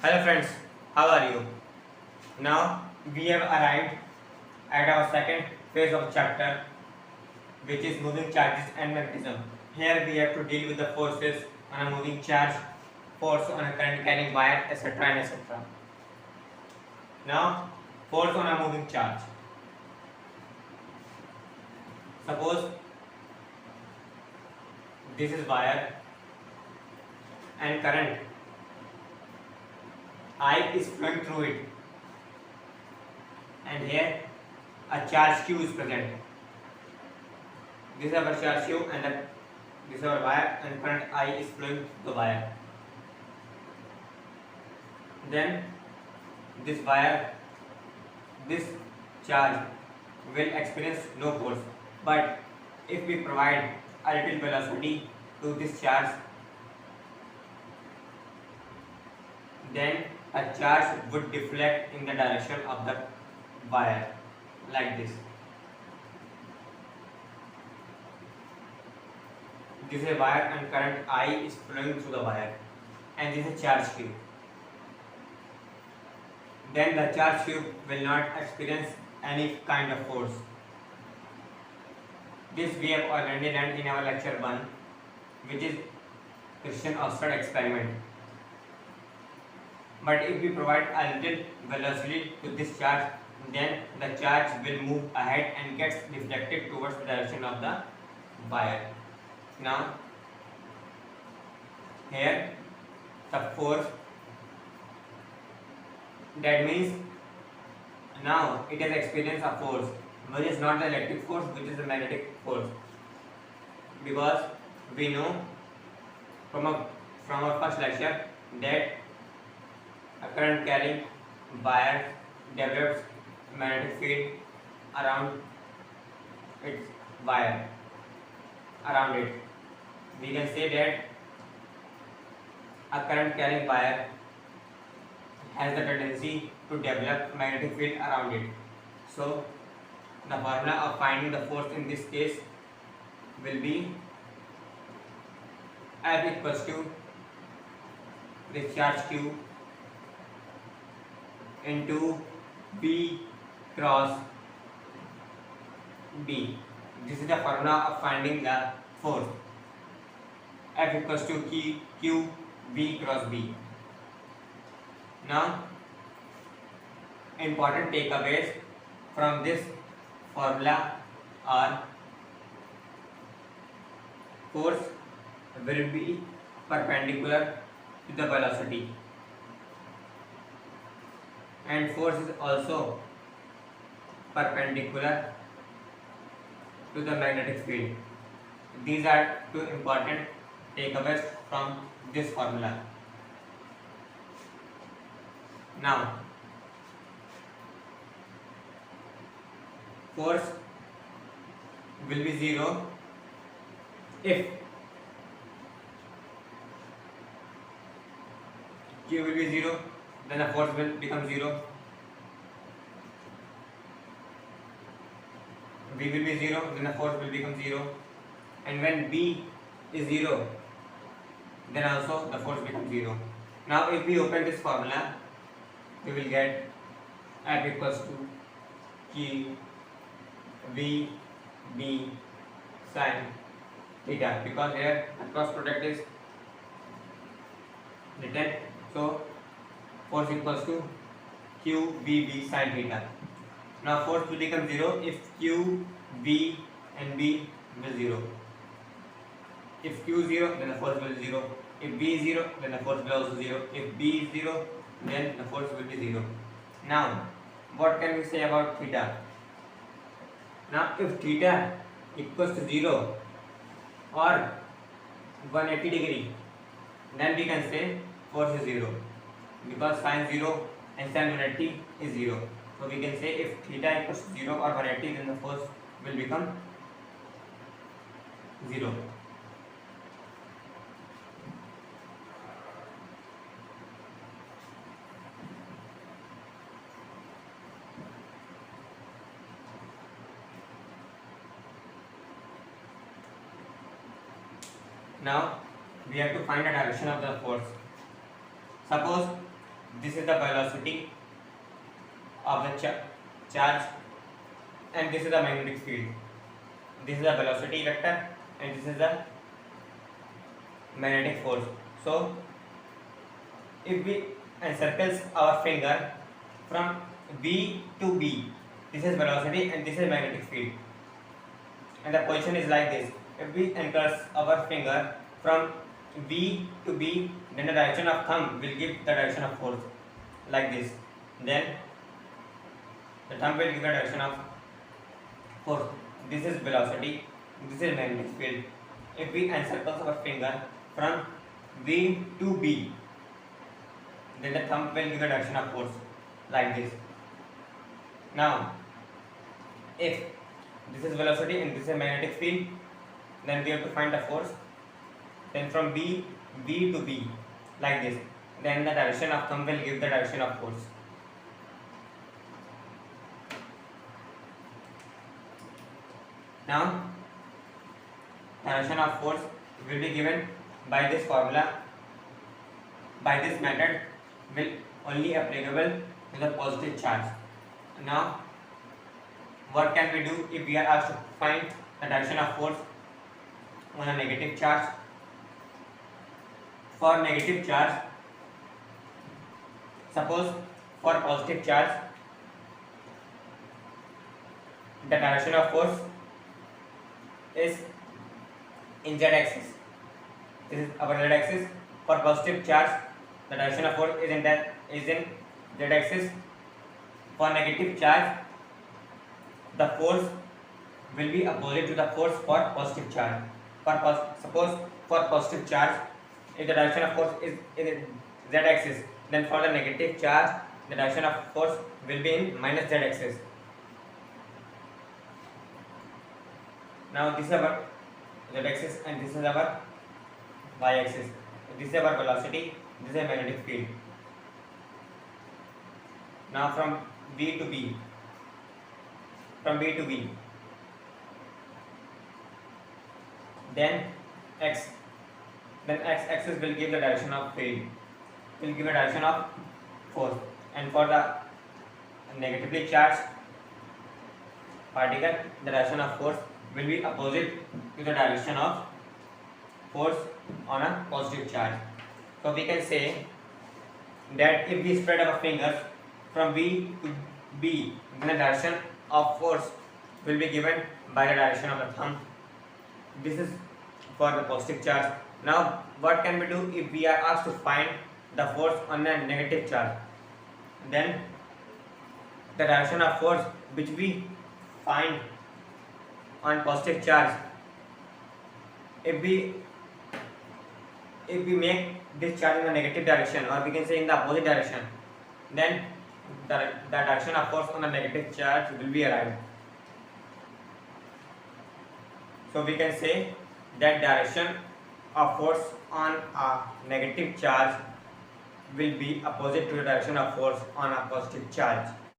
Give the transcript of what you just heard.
Hello friends, how are you? Now we have arrived at our second phase of chapter, which is moving charges and magnetism. Here we have to deal with the forces on a moving charge, force on a current carrying wire, etc. and etc. Now, force on a moving charge. Suppose this is wire and current I is flowing through it, and here a charge Q is present. This is our charge Q and this is our wire, and current I is flowing through the wire. Then this wire, this charge will experience no force, but if we provide a little velocity to this charge, then a charge would deflect in the direction of the wire, like this. This is a wire and current I is flowing through the wire, and this is charge Q. Then the charge Q will not experience any kind of force. This we have already learned in our lecture 1, which is Christian Oersted experiment. But if we provide a little velocity to this charge, then the charge will move ahead and gets deflected towards the direction of the wire. Now, here the force, that means now it has experienced a force, which is not the electric force, which is the magnetic force, because we know from our first lecture that a current carrying wire develops magnetic field around its wire, around it. We can say that a current carrying wire has the tendency to develop magnetic field around it. So the formula of finding the force in this case will be F equals to this charge Q into B cross B. This is the formula of finding the force. F equals to Q B cross B. Now, important takeaways from this formula are: force will be perpendicular to the velocity, and force is also perpendicular to the magnetic field. These are two important takeaways from this formula. Now, force will be zero if Q will be zero, then the force will become zero. V will be zero, then the force will become zero. And when B is zero, then also the force becomes zero. Now, if we open this formula, we will get F equals to Q V B sin theta, because here the cross product is written. So force equals to Q V B sin theta. Now force will become zero if Q, V and B will zero. If Q is zero, then the force will be zero. If B is zero, then the force will also zero. If B is zero, then the force will be zero. Now, what can we say about theta? Now, if theta equals to 0 or 180 degree, then we can say force is 0, because sin 0 and sin 180 is 0. So we can say if theta equals to 0 or 180, then the force will become 0. Now we have to find the direction of the force. Suppose this is the velocity of the charge, and this is the magnetic field. This is the velocity vector and this is the magnetic force. So if we encircles our finger from B to B, this is velocity and this is magnetic field, and the position is like this. If we encircle our finger from B to B, then the direction of thumb will give the direction of force like this. Then the thumb will give the direction of force. This is velocity, this is magnetic field. If we encircle our finger from B to B, then the thumb will give the direction of force like this. Now, if this is velocity and this is magnetic field, then we have to find the force. Then from B to B like this, then the direction of thumb will give the direction of force. Now, direction of force will be given by this formula. By this method will only applicable to the positive charge. Now, what can we do if we are asked to find the direction of force on a negative charge? For negative charge, suppose for positive charge, the direction of force is in z-axis. This is our z-axis. For positive charge, the direction of force is in z-axis. For negative charge, the force will be opposite to the force for positive charge. Suppose for positive charge, if the direction of force is in z-axis, then for the negative charge, the direction of force will be in minus z-axis. Now this is our z-axis and this is our y-axis. This is our velocity, this is a magnetic field. Now from B to B, then x-axis will give the direction of field, will give the direction of force, and for the negatively charged particle, the direction of force will be opposite to the direction of force on a positive charge. So we can say that if we spread our fingers from B to B, then the direction of force will be given by the direction of the thumb. This is for the positive charge. Now what can we do if we are asked to find the force on a negative charge? Then the direction of force which we find on positive charge, if we make this charge in the negative direction, or we can say in the opposite direction, then the direction of force on the negative charge will be arrived. So we can say that direction of force on a negative charge will be opposite to the direction of force on a positive charge.